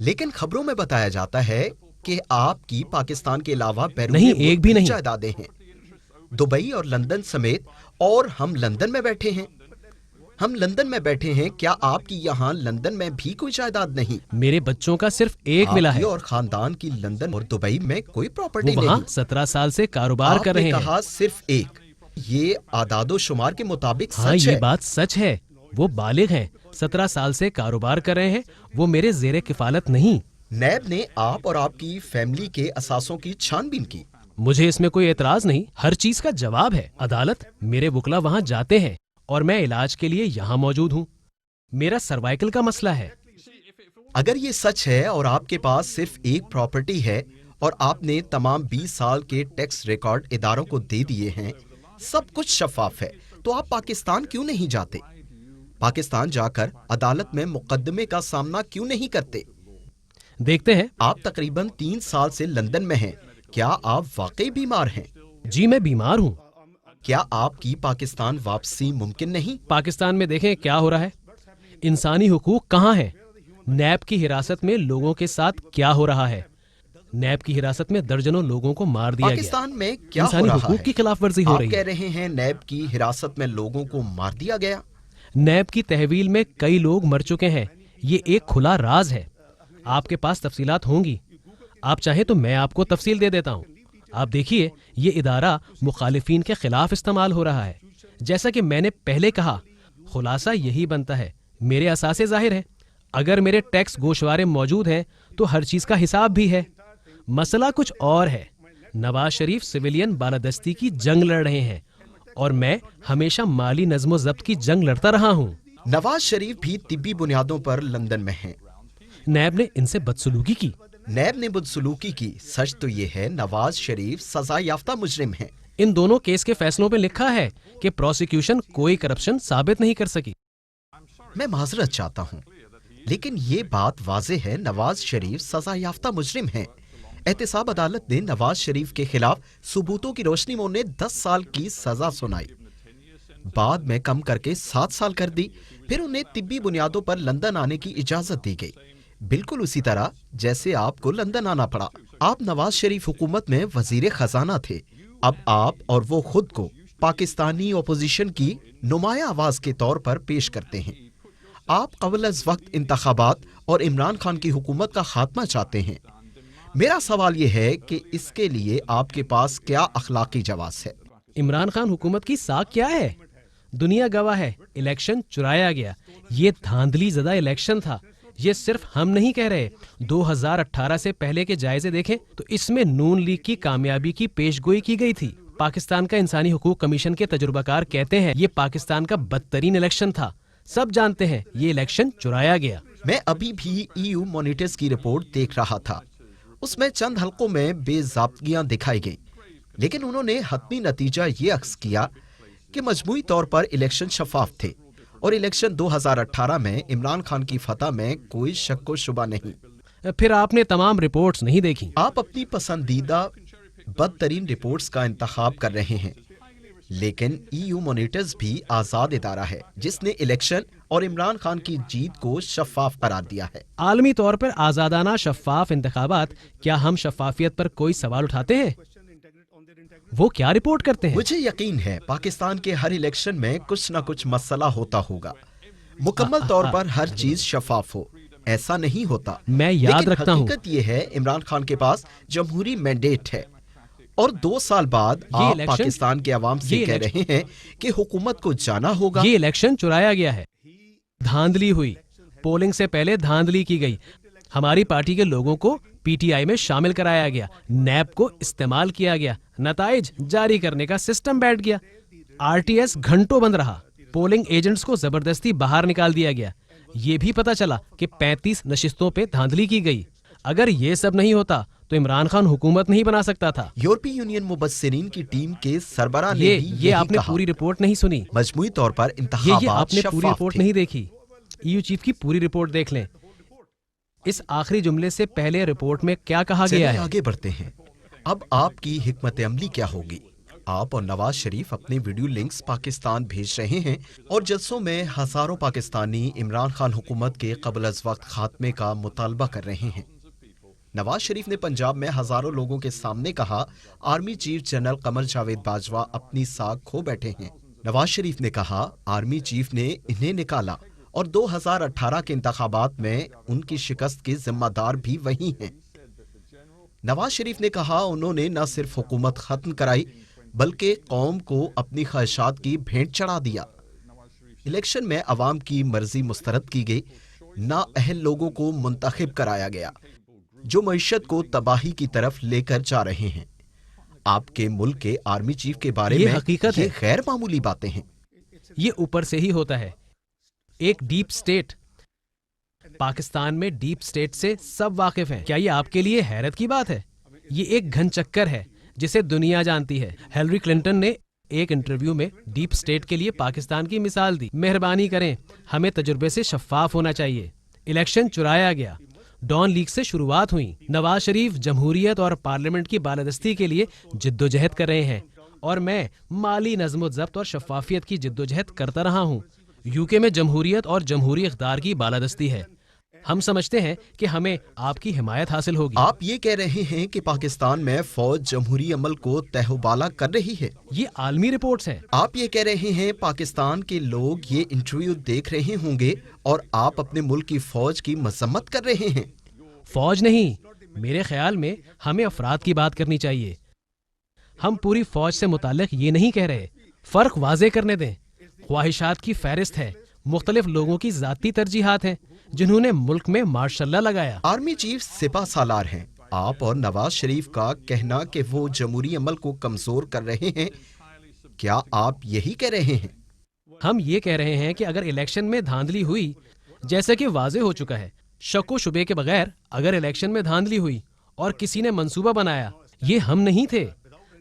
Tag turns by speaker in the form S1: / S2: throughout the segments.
S1: لیکن خبروں میں بتایا جاتا ہے کہ آپ کی پاکستان کے علاوہ بیرون
S2: نہیں،
S1: ملک
S2: ایک بھی نہیں۔
S1: جائیدادیں ہیں، دبئی اور لندن سمیت، اور ہم لندن میں بیٹھے ہیں۔ کیا آپ کی یہاں لندن میں بھی کوئی جائیداد نہیں؟
S2: میرے بچوں کا صرف ایک ملا
S1: آپ
S2: ہے،
S1: کی اور خاندان کی لندن اور دبئی میں کوئی
S2: وہ
S1: پراپرٹی
S2: وہاں
S1: نہیں۔
S2: 17 سال سے کاروبار
S1: آپ
S2: کر
S1: نے
S2: رہے ہیں۔
S1: کہا صرف ایک، یہ اعداد و شمار کے مطابق
S2: ہاں،
S1: سچ
S2: یہ
S1: ہے۔
S2: بات سچ ہے، وہ بالغ ہیں، 17 سال سے کاروبار کر رہے ہیں، وہ میرے زیر کفالت نہیں۔
S1: نیب نے آپ اور آپ کی فیملی کے اثاثوں کی چھان بین کی۔
S2: مجھے اس میں کوئی اعتراض نہیں، ہر چیز کا جواب ہے۔ عدالت، میرے وکلا وہاں جاتے ہیں اور میں علاج کے لیے یہاں موجود ہوں۔ میرا سروائیکل کا مسئلہ ہے۔
S1: اگر یہ سچ ہے اور آپ کے پاس صرف ایک پراپرٹی ہے اور آپ نے تمام 20 سال کے ٹیکس ریکارڈ اداروں کو دے دیے ہیں، سب کچھ شفاف ہے، تو آپ پاکستان کیوں نہیں جاتے؟ پاکستان جا کر عدالت میں مقدمے کا سامنا کیوں نہیں کرتے؟
S2: دیکھتے ہیں۔
S1: آپ تقریباً 3 سال سے لندن میں ہیں، کیا آپ واقعی بیمار ہیں؟
S2: جی، میں بیمار ہوں۔
S1: کیا آپ کی پاکستان واپسی ممکن نہیں؟
S2: پاکستان میں دیکھیں کیا ہو رہا ہے، انسانی حقوق کہاں ہیں؟ نیب کی حراست میں لوگوں کے ساتھ کیا ہو رہا ہے؟ نیب کی حراست میں درجنوں لوگوں کو مار دیا گیا۔
S1: پاکستان میں کیا ہو
S2: انسانی
S1: رہا
S2: حقوق
S1: ہے؟
S2: کی خلاف ورزی ہو
S1: آپ
S2: رہی
S1: کہہ
S2: ہے۔
S1: رہے ہیں نیب کی حراست میں لوگوں کو مار دیا گیا؟
S2: نیب کی تحویل میں کئی لوگ مر چکے ہیں، یہ ایک کھلا راز ہے۔ آپ کے پاس تفصیلات ہوں گی، آپ چاہیں تو میں آپ کو تفصیل دے دیتا ہوں۔ آپ دیکھیے، یہ ادارہ مخالفین کے خلاف استعمال ہو رہا ہے۔ جیسا کہ میں نے پہلے کہا، خلاصہ یہی بنتا ہے، میرے اثاثے ظاہر ہیں، اگر میرے ٹیکس گوشوارے موجود ہیں تو ہر چیز کا حساب بھی ہے۔ مسئلہ کچھ اور ہے، نواز شریف سویلین بالادستی کی جنگ لڑ رہے ہیں اور میں ہمیشہ مالی نظم و ضبط کی جنگ لڑتا رہا ہوں۔
S1: نواز شریف بھی طبی بنیادوں پر لندن میں ہیں۔
S2: نیب نے ان سے بدسلوکی کی۔
S1: نیب نے بدسلوکی کی، سچ تو یہ ہے نواز شریف سزا یافتہ مجرم ہیں۔
S2: ان دونوں کیس کے فیصلوں پہ لکھا ہے کہ پروسیکیوشن کوئی کرپشن ثابت نہیں کر سکی۔
S1: میں معذرت چاہتا ہوں، لیکن یہ بات واضح ہے نواز شریف سزا یافتہ مجرم ہیں۔ احتساب عدالت نے نواز شریف کے خلاف ثبوتوں کی روشنی میں انہیں 10 سال کی سزا سنائی، بعد میں کم کر کے 7 سال کر دی، پھر انہیں طبی بنیادوں پر لندن آنے کی اجازت دی گئی، بالکل اسی طرح جیسے آپ کو لندن آنا پڑا۔ آپ نواز شریف حکومت میں وزیر خزانہ تھے، اب آپ اور وہ خود کو پاکستانی اپوزیشن کی نمایاں آواز کے طور پر پیش کرتے ہیں۔ آپ قبل از وقت انتخابات اور عمران خان کی حکومت کا خاتمہ چاہتے ہیں۔ میرا سوال یہ ہے کہ اس کے لیے آپ کے پاس کیا اخلاقی جواز ہے؟
S2: عمران خان حکومت کی ساکھ کیا ہے؟ دنیا گواہ ہے، الیکشن چرایا گیا، یہ دھاندلی زدہ الیکشن تھا۔ یہ صرف ہم نہیں کہہ رہے، 2018 سے پہلے کے جائزے دیکھیں تو اس میں نون لیگ کی کامیابی کی پیش گوئی کی گئی تھی۔ پاکستان کا انسانی حقوق کمیشن کے تجربہ کار کہتے ہیں یہ پاکستان کا بدترین الیکشن تھا، سب جانتے ہیں یہ الیکشن چرایا گیا۔
S1: میں ابھی بھی EU مانیٹرز کی رپورٹ دیکھ رہا تھا، اس میں چند حلقوں میں بے ضابطگیاں دکھائی گئیں، لیکن انہوں نے حتمی نتیجہ یہ اخذ کیا کہ مجموعی طور پر الیکشن شفاف تھے اور الیکشن 2018 میں عمران خان کی فتح میں کوئی شک و شبہ نہیں۔
S2: پھر آپ نے تمام رپورٹس نہیں دیکھی۔
S1: آپ اپنی پسندیدہ بدترین رپورٹس کا انتخاب کر رہے ہیں، لیکن EU مانیٹرز بھی آزاد ادارہ ہے جس نے الیکشن اور عمران خان کی جیت کو شفاف قرار دیا ہے۔
S2: عالمی طور پر آزادانہ شفاف انتخابات، کیا ہم شفافیت پر کوئی سوال اٹھاتے ہیں؟ وہ کیا رپورٹ کرتے ہیں؟
S1: مجھے یقین ہے پاکستان کے ہر الیکشن میں کچھ نہ کچھ مسئلہ ہوتا ہوگا، مکمل طور پر ہر چیز شفاف ہو، ایسا نہیں ہوتا۔
S2: میں یاد
S1: لیکن
S2: رکھتا ہوں،
S1: حقیقت یہ ہے عمران خان کے پاس جمہوری مینڈیٹ ہے اور 2 سال بعد آپ
S2: الیکشن-
S1: پاکستان کے عوام سے
S2: یہ
S1: کہہ رہے ہیں کہ حکومت کو جانا ہوگا۔
S2: یہ الیکشن چرایا گیا ہے، دھاندلی ہوئی، پولنگ سے پہلے دھاندلی کی گئی، ہماری پارٹی کے لوگوں کو PTI میں شامل کرایا گیا، نیب کو استعمال کیا گیا، نتائج جاری کرنے کا سسٹم بیٹھ گیا، RTS گھنٹوں بند رہا، پولنگ ایجنٹس کو زبردستی باہر نکال دیا گیا، یہ بھی پتا چلا کہ 35 نشستوں پہ دھاندلی کی گئی۔ اگر یہ سب نہیں ہوتا تو عمران خان حکومت نہیں بنا سکتا تھا۔
S1: یورپی یونین مبصرین کی ٹیم کے سربراہ نے بھی
S2: یہ
S1: یہی
S2: آپ نے
S1: کہا۔
S2: پوری رپورٹ نہیں سنی،
S1: مجموعی طور پر
S2: یہ
S1: انتخابات
S2: آپ نے پوری
S1: شفاف
S2: رپورٹ
S1: تھے۔
S2: نہیں دیکھی۔ EU چیف کی پوری رپورٹ دیکھ لیں، اس آخری جملے سے پہلے رپورٹ میں کیا کہا گیا
S1: چلیے
S2: ہے؟
S1: آگے بڑھتے ہیں۔ اب آپ کی حکمت عملی کیا ہوگی؟ آپ اور نواز شریف اپنے ویڈیو لنکس پاکستان بھیج رہے ہیں اور جلسوں میں ہزاروں پاکستانی عمران خان حکومت کے قبل از وقت خاتمے کا مطالبہ کر رہے ہیں۔ نواز شریف نے پنجاب میں ہزاروں لوگوں کے سامنے کہا army chief general Qamar Javed Bajwa اپنی ساکھ کھو بیٹھے ہیں۔ نواز شریف نے کہا آرمی چیف نے انہیں نکالا اور 2018 کے انتخابات میں ان کی شکست کے ذمہ دار بھی وہی ہیں۔ نواز شریف نے کہا انہوں نے نہ صرف حکومت ختم کرائی بلکہ قوم کو اپنی خواہشات کی بھینٹ چڑھا دیا۔ الیکشن میں عوام کی مرضی مسترد کی گئی، نااہل لوگوں کو منتخب کرایا گیا جو معیشت کو تباہی کی طرف لے کر جا رہے ہیں۔ آپ کے ملک کے آرمی چیف کے بارے
S2: یہ
S1: میں
S2: حقیقت
S1: یہ
S2: ہے۔
S1: غیر معمولی باتیں ہیں۔
S2: یہ اوپر سے ہی ہوتا ہے، ایک ڈیپ سٹیٹ۔ پاکستان میں ڈیپ سٹیٹ سے سب واقف ہیں۔ کیا یہ آپ کے لیے حیرت کی بات ہے؟ یہ ایک گھن چکر ہے جسے دنیا جانتی ہے۔ ہیلری کلنٹن نے ایک انٹرویو میں ڈیپ سٹیٹ کے لیے پاکستان کی مثال دی۔ مہربانی کریں، ہمیں تجربے سے شفاف ہونا چاہیے۔ الیکشن چرایا گیا، ڈان لیگ سے شروعات ہوئی۔ نواز شریف جمہوریت اور پارلیمنٹ کی بالادستی کے لیے جدوجہد کر رہے ہیں اور میں مالی نظم و ضبط اور شفافیت کی جدوجہد کرتا رہا ہوں۔ یوکے میں جمہوریت اور جمہوری اقدار کی بالادستی ہے۔ ہم سمجھتے ہیں کہ ہمیں آپ کی حمایت حاصل ہوگی۔
S1: آپ یہ کہہ رہے ہیں کہ پاکستان میں فوج جمہوری عمل کو تہو بالا کر رہی ہے۔
S2: یہ عالمی رپورٹس ہیں۔
S1: آپ یہ کہہ رہے ہیں پاکستان کے لوگ یہ انٹرویو دیکھ رہے ہوں گے اور آپ اپنے ملک کی فوج کی مذمت کر رہے ہیں۔
S2: فوج نہیں، میرے خیال میں ہمیں افراد کی بات کرنی چاہیے۔ ہم پوری فوج سے متعلق یہ نہیں کہہ رہے۔ فرق واضح کرنے دیں۔ خواہشات کی فہرست ہے، مختلف لوگوں کی ذاتی ترجیحات ہیں جنہوں نے ملک میں ماشاء اللہ لگایا۔
S1: آرمی چیف سپہ سالار ہیں۔ آپ اور نواز شریف کا کہنا کہ وہ جمہوری عمل کو کمزور کر رہے ہیں، کیا آپ یہی کہہ رہے ہیں؟
S2: ہم یہ کہہ رہے ہیں کہ اگر الیکشن میں دھاندلی ہوئی، جیسا کہ واضح ہو چکا ہے، شک و شبے کے بغیر اگر الیکشن میں دھاندلی ہوئی اور کسی نے منصوبہ بنایا، یہ ہم نہیں تھے۔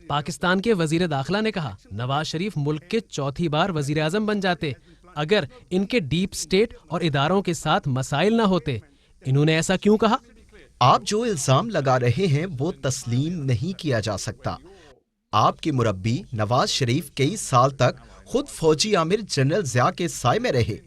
S2: پاکستان کے وزیر داخلہ نے کہا نواز شریف ملک کے چوتھی بار وزیر اعظم بن جاتے اگر ان کے ڈیپ سٹیٹ اور اداروں کے ساتھ مسائل نہ ہوتے۔ انہوں نے ایسا کیوں کہا؟
S1: آپ جو الزام لگا رہے ہیں وہ تسلیم نہیں کیا جا سکتا۔ آپ کے مربی نواز شریف کئی سال تک خود فوجی عامر جنرل ضیاء کے سائے میں رہے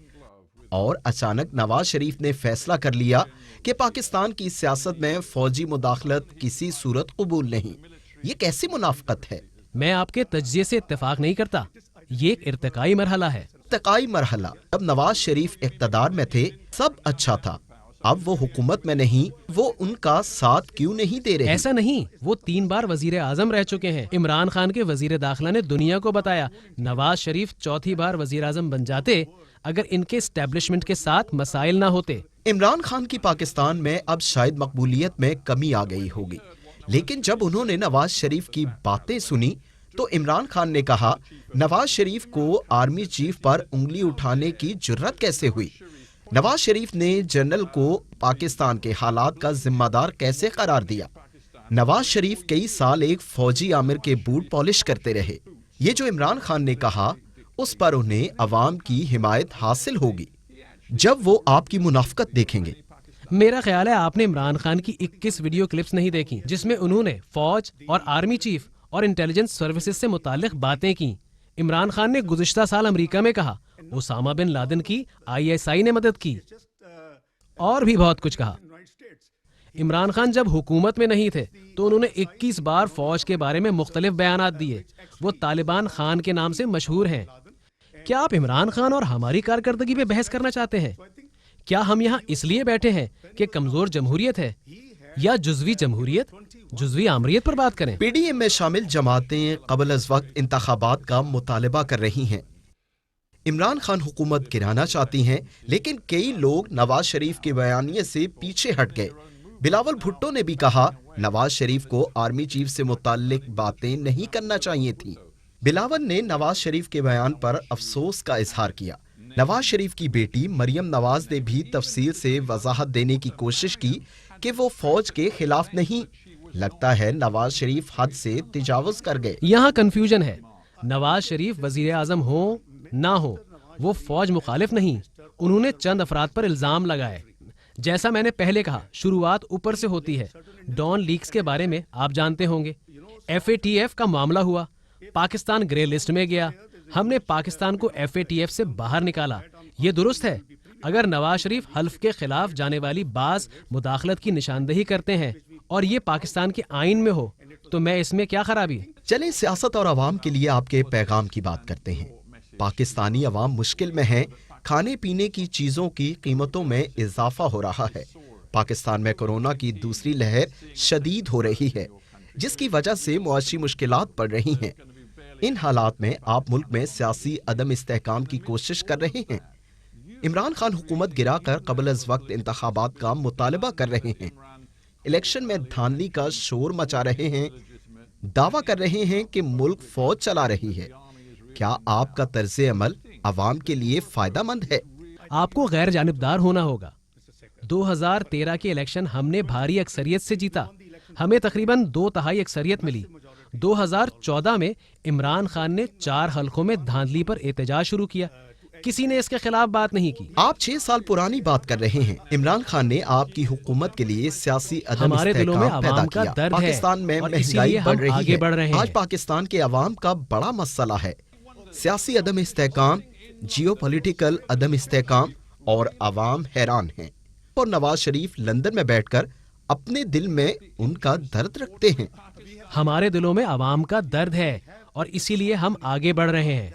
S1: اور اچانک نواز شریف نے فیصلہ کر لیا کہ پاکستان کی سیاست میں فوجی مداخلت کسی صورت قبول نہیں۔ یہ کیسی منافقت ہے؟
S2: میں آپ کے تجزیے سے اتفاق نہیں کرتا۔ یہ ایک ارتقائی مرحلہ ہے۔
S1: ارتقائی مرحلہ؟ جب نواز شریف اقتدار میں تھے سب اچھا تھا، اب وہ حکومت میں نہیں، وہ ان کا ساتھ کیوں نہیں دے رہے؟
S2: ایسا نہیں، وہ 3 بار وزیر اعظم رہ چکے ہیں۔ عمران خان کے وزیر داخلہ نے دنیا کو بتایا نواز شریف چوتھی بار وزیر اعظم بن جاتے اگر ان کے اسٹیبلشمنٹ کے ساتھ مسائل نہ ہوتے۔
S1: عمران خان کی پاکستان میں اب شاید مقبولیت میں کمی آ گئی ہوگی، لیکن جب انہوں نے نواز شریف کی باتیں سنی تو عمران خان نے کہا نواز شریف کو آرمی چیف پر انگلی اٹھانے کی جرت کیسے ہوئی؟ نواز شریف نے جنرل کو پاکستان کے حالات کا ذمہ دار کیسے قرار دیا؟ نواز شریف کئی سال ایک فوجی عامر کے بوٹ پالش کرتے رہے۔ یہ جو عمران خان نے کہا اس پر انہیں عوام کی حمایت حاصل ہوگی جب وہ آپ کی منافقت دیکھیں گے۔
S2: میرا خیال ہے آپ نے عمران خان کی 21 ویڈیو کلپس نہیں دیکھی جس میں انہوں نے فوج اور آرمی چیف اور انٹیلیجنس سروسز سے متعلق باتیں کی۔ عمران خان نے گزشتہ سال امریکہ میں کہا اسامہ بن لادن کی ISI نے مدد کی اور بھی بہت کچھ کہا۔ عمران خان جب حکومت میں نہیں تھے تو انہوں نے 21 بار فوج کے بارے میں مختلف بیانات دیے۔ وہ طالبان خان کے نام سے مشہور ہیں۔ کیا آپ عمران خان اور ہماری کارکردگی پہ بحث کرنا چاہتے ہیں؟ کیا ہم یہاں اس لیے بیٹھے ہیں کہ کمزور جمہوریت ہے یا جزوی جمہوریت، جزوی آمریت پر بات کریں؟
S1: پی ڈی ایم میں شامل جماعتیں قبل از وقت انتخابات کا مطالبہ کر رہی ہیں۔ عمران خان حکومت گرانا چاہتی ہیں، لیکن کئی لوگ نواز شریف کے بیانیے سے پیچھے ہٹ گئے۔ بلاول بھٹو نے بھی کہا نواز شریف کو آرمی چیف سے متعلق باتیں نہیں کرنا چاہیے تھیں۔ بلاول نے نواز شریف کے بیان پر افسوس کا اظہار کیا۔ نواز شریف کی بیٹی مریم نواز نے بھی تفصیل سے وضاحت دینے کی کوشش کی کہ وہ فوج کے خلاف نہیں۔ لگتا ہے نواز شریف حد سے تجاوز کر گئے۔
S2: یہاں کنفیوژن ہے۔ نواز شریف وزیر اعظم ہو نہ ہو، وہ فوج مخالف نہیں۔ انہوں نے چند افراد پر الزام لگائے۔ جیسا میں نے پہلے کہا، شروعات اوپر سے ہوتی ہے۔ ڈان لیکس کے بارے میں آپ جانتے ہوں گے۔ FATF کا معاملہ ہوا، پاکستان گرے لسٹ میں گیا. ہم نے پاکستان کو FATF سے باہر نکالا. یہ درست ہے؟ اگر نواز شریف حلف کے خلاف جانے والی بعض مداخلت کی نشاندہی کرتے ہیں اور یہ پاکستان کے آئین میں ہو تو میں اس میں کیا خرابی؟
S1: چلیں سیاست اور عوام کے لیے آپ کے پیغام کی بات کرتے ہیں. پاکستانی عوام مشکل میں ہیں. کھانے پینے کی چیزوں کی قیمتوں میں اضافہ ہو رہا ہے. پاکستان میں کورونا کی دوسری لہر شدید ہو رہی ہے جس کی وجہ سے معاشی مشکلات بڑھ رہی ہیں. ان حالات میں آپ ملک میں سیاسی عدم استحکام کی کوشش کر رہے ہیں. عمران خان حکومت گرا کر قبل از وقت انتخابات کا مطالبہ کر رہے ہیں. الیکشن میں دھاندلی کا شور مچا رہے ہیں. دعویٰ کر رہے ہیں کہ ملک فوج چلا رہی ہے. کیا آپ کا طرز عمل عوام کے لیے فائدہ مند ہے؟
S2: آپ کو غیر جانبدار ہونا ہوگا. 2013 کے الیکشن ہم نے بھاری اکثریت سے جیتا. ہمیں تقریباً 2/3 اکثریت ملی. 2014 میں عمران خان نے 4 حلقوں میں دھاندلی پر احتجاج شروع کیا. کسی نے اس کے خلاف بات نہیں کی.
S1: آپ 6 سال پرانی بات کر رہے ہیں. عمران خان نے آپ کی حکومت کے لیے سیاسی عدم
S2: ہمارے دلوں میں
S1: استحکام پیدا
S2: عوام کا
S1: کیا.
S2: درد ہے
S1: پاکستان میں
S2: اور اسی
S1: مہنگائی
S2: لیے
S1: بڑھ
S2: ہم
S1: رہی
S2: آگے بڑھ رہے
S1: ہے.
S2: ہیں.
S1: آج پاکستان کے عوام کا بڑا مسئلہ ہے سیاسی عدم استحکام, جیو پولیٹیکل عدم استحکام, اور عوام حیران ہیں. اور نواز شریف لندن میں بیٹھ کر اپنے دل میں ان کا درد رکھتے ہیں.
S2: ہمارے دلوں میں عوام کا درد ہے اور اسی لیے ہم آگے بڑھ رہے ہیں.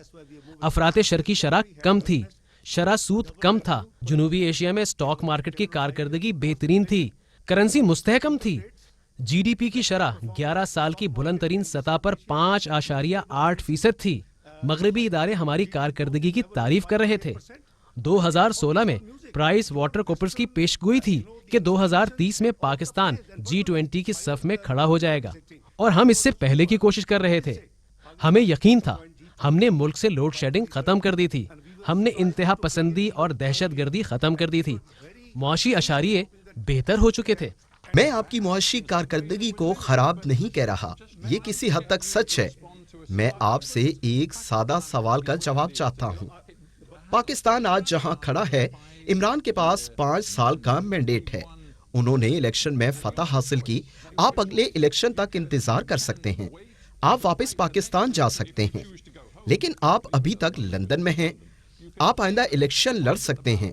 S2: افراط شر کی شرح کم تھی. شرح سود کم تھا. جنوبی ایشیا میں سٹاک مارکیٹ کی کارکردگی بہترین تھی. کرنسی مستحکم تھی. GDP کی شرح 11 سال کی بلند ترین سطح پر 5.8% تھی. مغربی ادارے ہماری کارکردگی کی تعریف کر رہے تھے. 2016 میں پرائس واٹر کوپرز کی پیشگوئی تھی کہ 2030 میں پاکستان G20 کی صف میں کھڑا ہو جائے گا اور ہم اس سے پہلے کی کوشش کر رہے تھے. ہمیں یقین تھا. ہم نے ملک سے لوڈ شیڈنگ ختم کر دی تھی. ہم نے انتہا پسندی اور دہشت گردی ختم کر دی تھی. معاشی اشاریے بہتر ہو چکے تھے.
S1: میں آپ کی معاشی کارکردگی کو خراب نہیں کہہ رہا. یہ کسی حد تک سچ ہے. میں آپ سے ایک سادہ سوال کا جواب چاہتا ہوں. پاکستان آج جہاں کھڑا ہے, عمران کے پاس 5 سال کا مینڈیٹ ہے. انہوں نے الیکشن میں فتح حاصل کی. آپ اگلے الیکشن تک انتظار کر سکتے ہیں. آپ واپس پاکستان جا سکتے ہیں. لیکن آپ ابھی تک لندن میں ہیں. آپ آئندہ الیکشن لڑ سکتے ہیں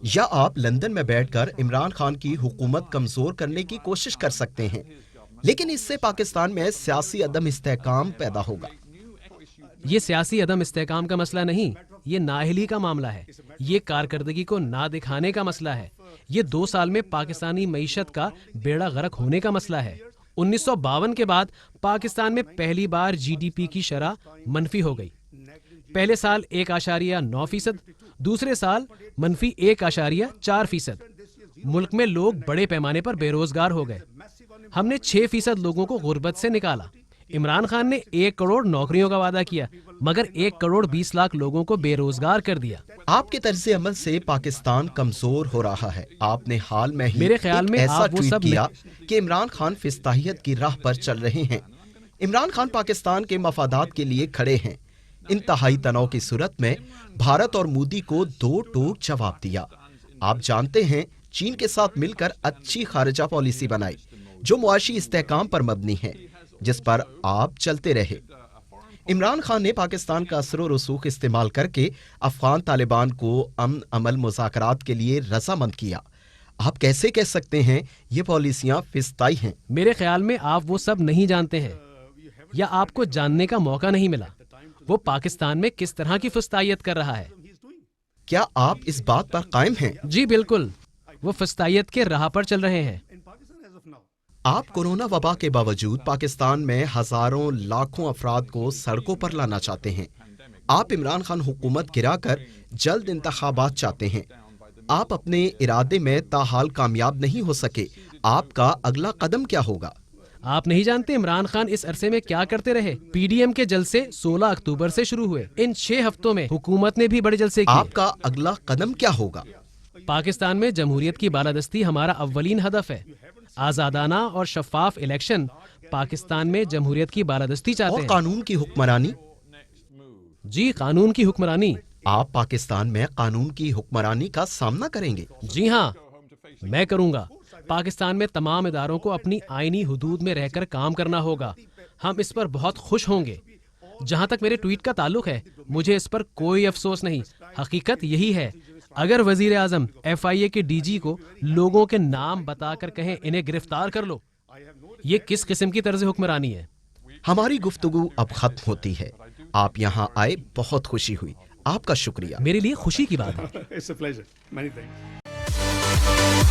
S1: یا آپ لندن میں بیٹھ کر عمران خان کی حکومت کمزور کرنے کی کوشش کر سکتے ہیں. لیکن اس سے پاکستان میں سیاسی عدم استحکام پیدا ہوگا.
S2: یہ سیاسی عدم استحکام کا مسئلہ نہیں, یہ نااہلی کا معاملہ ہے. یہ کارکردگی کو نہ دکھانے کا مسئلہ ہے. یہ 2 سال میں پاکستانی معیشت کا بیڑا غرق ہونے کا مسئلہ ہے. 1952 کے بعد پاکستان میں پہلی بار GDP کی شرح منفی ہو گئی. پہلے سال 1.9%, دوسرے سال -1.4%. ملک میں لوگ بڑے پیمانے پر بے روزگار ہو گئے. ہم نے 6% لوگوں کو غربت سے نکالا. عمران خان نے 1 کروڑ نوکریوں کا وعدہ کیا مگر 1 کروڑ 20 لاکھ لوگوں کو بے روزگار کر دیا.
S1: آپ کے طرز عمل سے پاکستان کمزور ہو رہا ہے. آپ نے حال میں ہی
S2: میرے خیال میں
S1: ایسا
S2: آپ وہ
S1: ٹویٹ
S2: سب
S1: کیا کہ عمران خان فضتاحیت کی راہ پر چل رہے ہیں. عمران خان پاکستان کے مفادات کے لیے کھڑے ہیں. انتہائی تناؤ کی صورت میں بھارت اور مودی کو 2 ٹوک جواب دیا. آپ جانتے ہیں چین کے ساتھ مل کر اچھی خارجہ پالیسی بنائی جو معاشی استحکام پر مبنی ہے جس پر آپ چلتے رہے. عمران خان نے پاکستان کا اثر و رسوخ استعمال کر کے افغان طالبان کو امن عمل مذاکرات کے لیے رضامند کیا. آپ کیسے کہہ سکتے ہیں یہ پالیسیاں فضتائی ہیں؟
S2: میرے خیال میں آپ وہ سب نہیں جانتے ہیں یا آپ کو جاننے کا موقع نہیں ملا. وہ پاکستان میں کس طرح کی فضتائیت کر رہا ہے.
S1: کیا آپ اس بات پر قائم ہیں؟
S2: جی بالکل, وہ فضتائیت کے راہ پر چل رہے ہیں.
S1: آپ کورونا وبا کے باوجود پاکستان میں ہزاروں لاکھوں افراد کو سڑکوں پر لانا چاہتے ہیں. آپ عمران خان حکومت گرا کر جلد انتخابات چاہتے ہیں. آپ اپنے ارادے میں تاحال کامیاب نہیں ہو سکے. آپ کا اگلا قدم کیا ہوگا؟
S2: آپ نہیں جانتے عمران خان اس عرصے میں کیا کرتے رہے. PDM کے جلسے 16 اکتوبر سے شروع ہوئے. ان 6 ہفتوں میں حکومت نے بھی بڑے جلسے کیے.
S1: آپ کا اگلا قدم کیا ہوگا؟
S2: پاکستان میں جمہوریت کی بالادستی ہمارا اولین ہدف ہے. آزادانہ اور شفاف الیکشن پاکستان میں جمہوریت کی بالادستی چاہتے
S1: اور
S2: ہیں.
S1: قانون کی حکمرانی؟
S2: جی قانون کی حکمرانی.
S1: آپ پاکستان میں قانون کی حکمرانی کا سامنا کریں گے؟
S2: جی ہاں میں کروں گا. پاکستان میں تمام اداروں کو اپنی آئینی حدود میں رہ کر کام کرنا ہوگا. ہم اس پر بہت خوش ہوں گے۔ جہاں تک میرے ٹویٹ کا تعلق ہے، مجھے اس پر کوئی افسوس نہیں۔ حقیقت یہی ہے، اگر وزیر اعظم FIA کے DG کو لوگوں کے نام بتا کر کہیں انہیں گرفتار کر لو، یہ کس قسم کی طرز حکمرانی ہے؟
S1: ہماری گفتگو اب ختم ہوتی ہے۔ آپ یہاں آئے بہت خوشی ہوئی، آپ کا شکریہ۔
S2: میرے لیے خوشی کی بات ہے۔
S3: It's a pleasure. Many thanks.